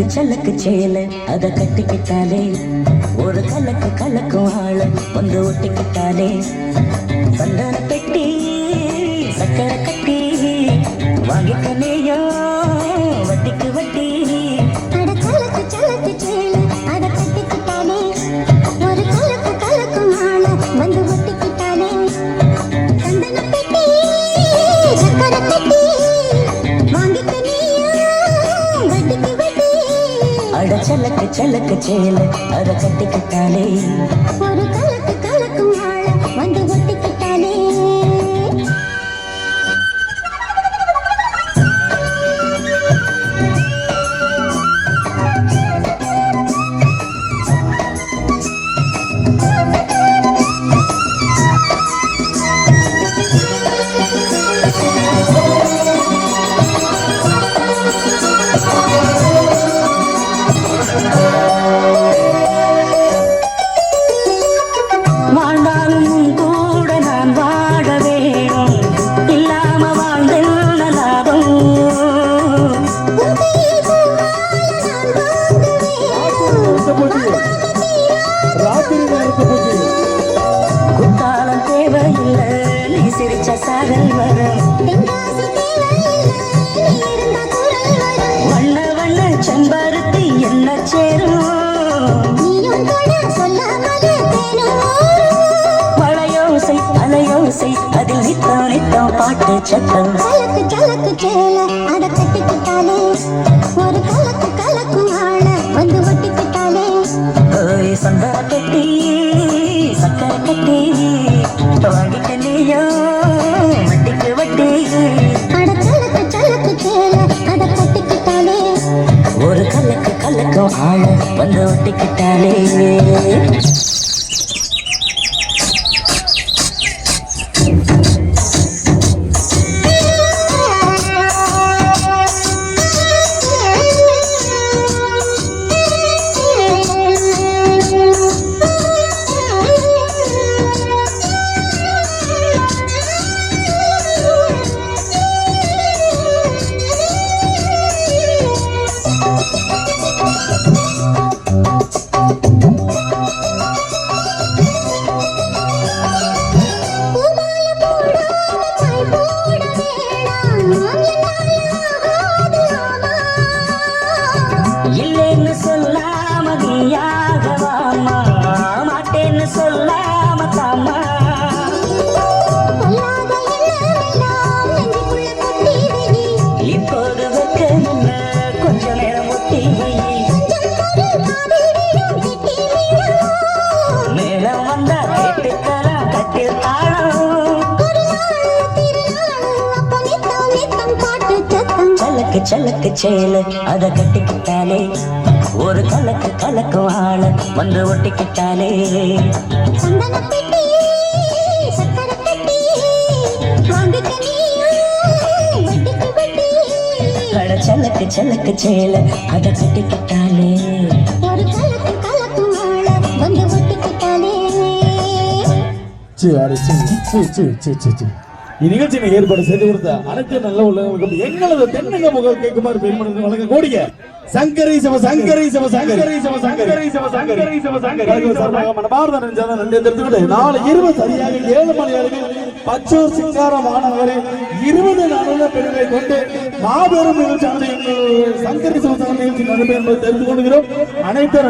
சலக்கு சேல அத கட்டிக்கிட்டாலே ஒரு கலக்கு கலக்கும் ஆள வந்து ஒட்டிக்கிட்டாலே சந்தன பெட்டி சக்கரை கட்டி வாங்கிக்கலையோ வட்டிக்கு வட்டி சலக்கு சலக்கு சேல அத கட்டிக்கிட்டாலே ஒரு கலக்கு கலக்கும் ஆள வந்து ஒட்டிக்கிட்டாலே குத்தாலம் தேவையில்லை நீ சிரிச்ச சாரல் வரும் வண்ண வண்ண செம்பருத்தி என்ன சேரும் மழையோசை அலையோசை அதில் நித்தம் நித்தம் பாட்டு சத்தம் கலக்கு கலக்கு சேல அத கட்டிக்கிட்டாலே ஒரு கலக்கு கலக்கும் ஆள வந்து ஒட்டிக்கிட்டாலே சந்தன கட்டி சக்கரை கட்டி வாங்கிக்கலையோ வட்டிக்கு வட்டி சலக்கு சலக்கு சேல அத கட்டிக்கிட்டாலே ஒரு கலக்கு கலக்கும் ஆள வந்து ஒட்டிக்கிட்டாலே இல்லைன்னு சொல்லாம நீயாகவாமா மாட்டேன்னு சொல்லாம தாமா இப்போது வைக்க கொஞ்ச நேரம் ஒட்டி மேலம் வந்தா கேட்டுக்கலாம் கட்டில் தாளம் சலக்கு சலக்கு சேல அத கட்டிக்கிட்டாலே ஒரு கலக்கு கலக்கும் ஆள வந்து ஒட்டிக்கிட்டாலே சலக்கு சலக்கு சேல அத கட்டிக்கிட்டாலே ஒரு கலக்கு கலக்கும் ஆள வந்து ஒட்டிக்கிட்டாலே இந்நிகழ்ச்சியை ஏற்பாடு செய்து கொடுத்த அனைத்து நல்ல உள்ளவர்களுக்கும் எங்களது தென்னக முகல் கேட்குமாறு பெருமனது வழங்க கூடிய சங்கரி சிவ சங்கரி சிவ சங்கரி சிவ சங்கரி சிவ சங்கரி சிவ சங்கரி மனமார்ந்த நெஞ்சாத நன்றி தெரிவித்துக்கொண்டு நாளை 20 சரியாக 7 மணி அளவில் பச்சூர் சிங்கார மாநகரில் 20 நாளுள்ள பெருமை கொண்டு மாபெரும் நிகழ்ச்சியானது சங்கரி சிவ சங்கரி நிகழ்ச்சி நடக்கும் என்பதை தெரிந்து கொள்கிறோம். அனைத்து